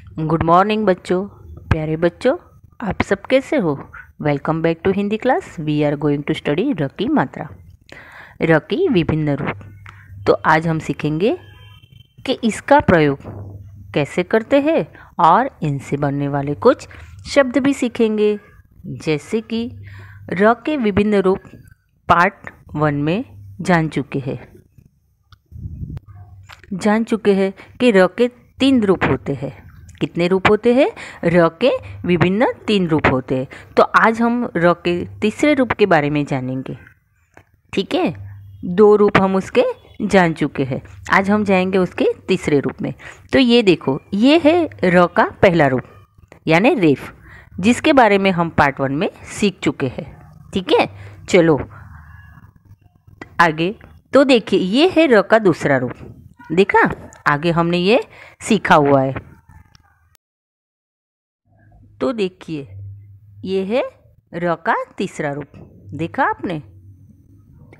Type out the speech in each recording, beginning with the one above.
Good morning बच्चों, प्यारे बच्चों, आप सब कैसे हो। Welcome back to Hindi class. We are going to study र की मात्रा, र की विभिन्न रूप। तो आज हम सीखेंगे कि इसका प्रयोग कैसे करते हैं और इनसे बनने वाले कुछ शब्द भी सीखेंगे। जैसे कि र के विभिन्न रूप पार्ट 1 में जान चुके हैं कि र के 3 रूप होते हैं। कितने रूप होते हैं? र के विभिन्न 3 रूप होते हैं। तो आज हम र के तीसरे रूप के बारे में जानेंगे। ठीक है, 2 रूप हम उसके जान चुके हैं, आज हम जाएंगे उसके तीसरे रूप में। तो ये देखो, ये है र का पहला रूप यानी रेफ, जिसके बारे में हम पार्ट 1 में सीख चुके हैं। ठीक है, चलो आगे। तो देखिए, ये है र का दूसरा रूप। देखा, आगे हमने ये सीखा हुआ है। तो देखिए, ये है र का तीसरा रूप। देखा आपने,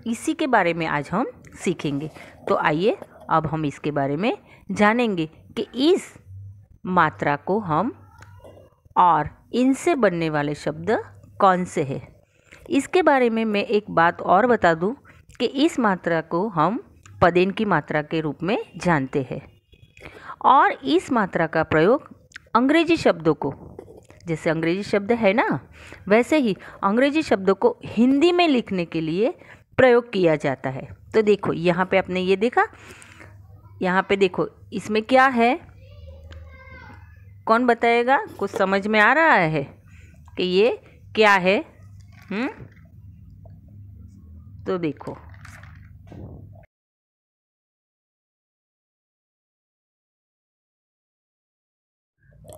इसी के बारे में आज हम सीखेंगे। तो आइए अब हम इसके बारे में जानेंगे कि इस मात्रा को हम और इनसे बनने वाले शब्द कौन से हैं। इसके बारे में मैं एक बात और बता दूं कि इस मात्रा को हम पदेन की मात्रा के रूप में जानते हैं और इस मात्रा का प्रयोग अंग्रेजी शब्दों को, जैसे अंग्रेजी शब्द है ना, वैसे ही अंग्रेजी शब्दों को हिंदी में लिखने के लिए प्रयोग किया जाता है। तो देखो, यहाँ पे आपने ये देखा, यहाँ पे देखो, इसमें क्या है, कौन बताएगा? कुछ समझ में आ रहा है कि ये क्या है? तो देखो,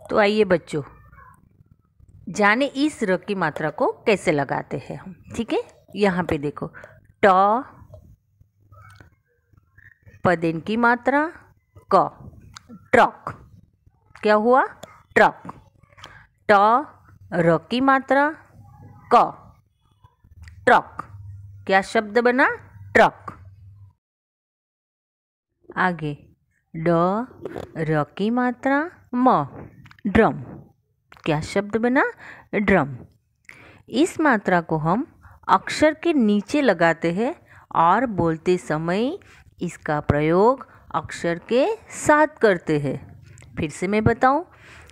तो आइए बच्चों, जाने इस र की मात्रा को कैसे लगाते हैं हम। ठीक है, यहाँ पे देखो, ट पदेन की मात्रा क, ट्रक। क्या हुआ? ट्रक। ट र की मात्रा क, ट्रक। क्या शब्द बना? ट्रक। आगे, ड र की मात्रा म, ड्रम। क्या शब्द बना? ड्रम। इस मात्रा को हम अक्षर के नीचे लगाते हैं और बोलते समय इसका प्रयोग अक्षर के साथ करते हैं। फिर से मैं बताऊं,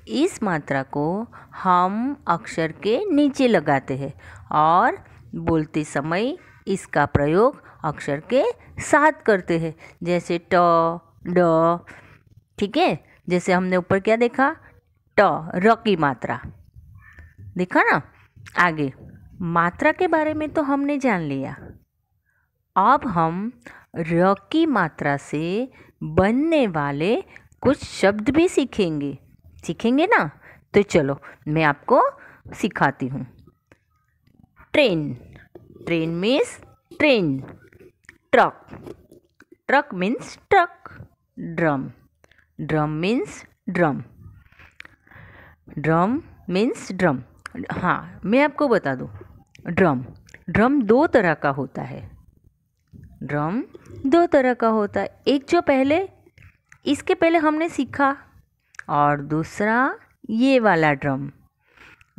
इस मात्रा को हम अक्षर के नीचे लगाते हैं और बोलते समय इसका प्रयोग अक्षर के साथ करते हैं, जैसे ट, ड। ठीक है, जैसे हमने ऊपर क्या देखा, ट र की मात्रा देखा ना। आगे, मात्रा के बारे में तो हमने जान लिया। अब हम र की मात्रा से बनने वाले कुछ शब्द भी सीखेंगे ना। तो चलो मैं आपको सिखाती हूँ। Train, train means train. Truck, truck means truck. Drum, drum means drum. Drum means drum. हाँ, मैं आपको बता दूँ, ड्रम 2 तरह का होता है। ड्रम 2 तरह का होता है। एक जो पहले, इसके पहले हमने सीखा, और दूसरा ये वाला ड्रम।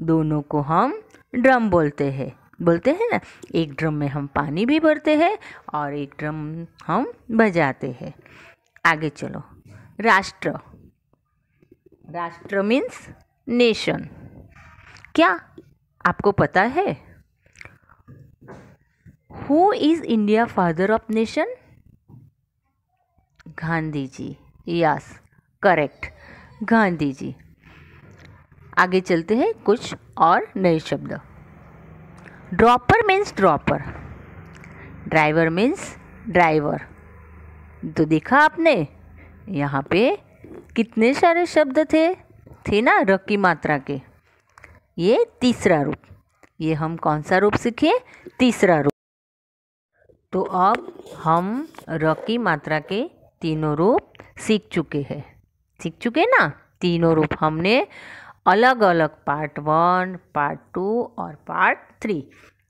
दोनों को हम ड्रम बोलते हैं ना। एक ड्रम में हम पानी भी भरते हैं और एक ड्रम हम बजाते हैं। आगे चलो, राष्ट्र, राष्ट्र मीन्स नेशन। क्या आपको पता है who is India father of nation? Gandhi ji. Yes, correct, Gandhi ji. आगे चलते हैं, कुछ और नए शब्द। Dropper means dropper. Driver means driver. तो देखा आपने, यहाँ पे कितने सारे शब्द थे ना र की मात्रा के। ये तीसरा रूप, ये हम कौन सा रूप सीखे? तीसरा रूप। तो अब हम र की मात्रा के तीनों रूप सीख चुके ना। तीनों रूप हमने अलग अलग पार्ट 1, पार्ट 2 और पार्ट 3,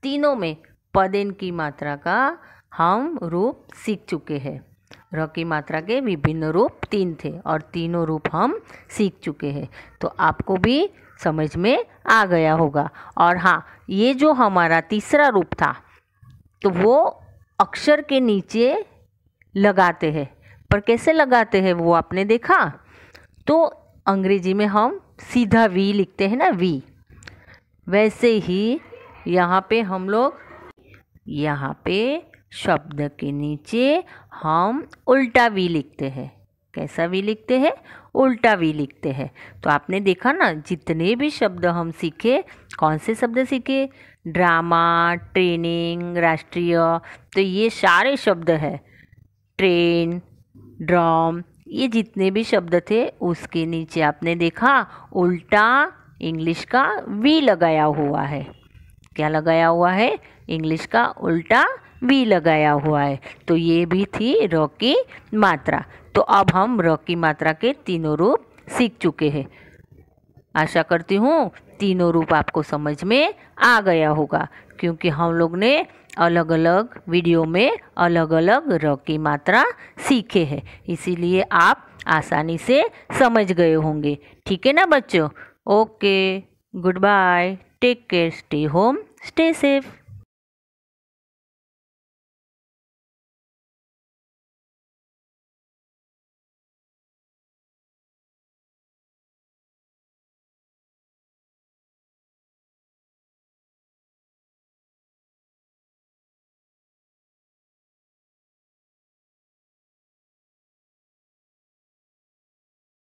तीनों में पदेन की मात्रा का हम रूप सीख चुके हैं। र की मात्रा के विभिन्न रूप 3 थे और तीनों रूप हम सीख चुके हैं। तो आपको भी समझ में आ गया होगा। और हाँ, ये जो हमारा तीसरा रूप था तो वो अक्षर के नीचे लगाते हैं, पर कैसे लगाते हैं वो आपने देखा। तो अंग्रेजी में हम सीधा वी लिखते हैं ना, वी, वैसे ही यहाँ पे हम लोग यहाँ पे शब्द के नीचे हम उल्टा वी लिखते हैं। कैसा वी लिखते हैं? उल्टा वी लिखते हैं। तो आपने देखा ना, जितने भी शब्द हम सीखे, कौन से शब्द सीखे? ड्रामा, ट्रेनिंग, राष्ट्रीय, तो ये सारे शब्द हैं। ट्रेन, ड्रम, ये जितने भी शब्द थे उसके नीचे आपने देखा उल्टा इंग्लिश का वी लगाया हुआ है। क्या लगाया हुआ है? इंग्लिश का उल्टा वी लगाया हुआ है। तो ये भी थी र की मात्रा। तो अब हम र की मात्रा के तीनों रूप सीख चुके हैं। आशा करती हूँ तीनों रूप आपको समझ में आ गया होगा, क्योंकि हम लोग ने अलग अलग वीडियो में अलग अलग र की मात्रा सीखे हैं, इसीलिए आप आसानी से समझ गए होंगे। ठीक है ना बच्चों? Okay, goodbye, take care, stay home, stay safe.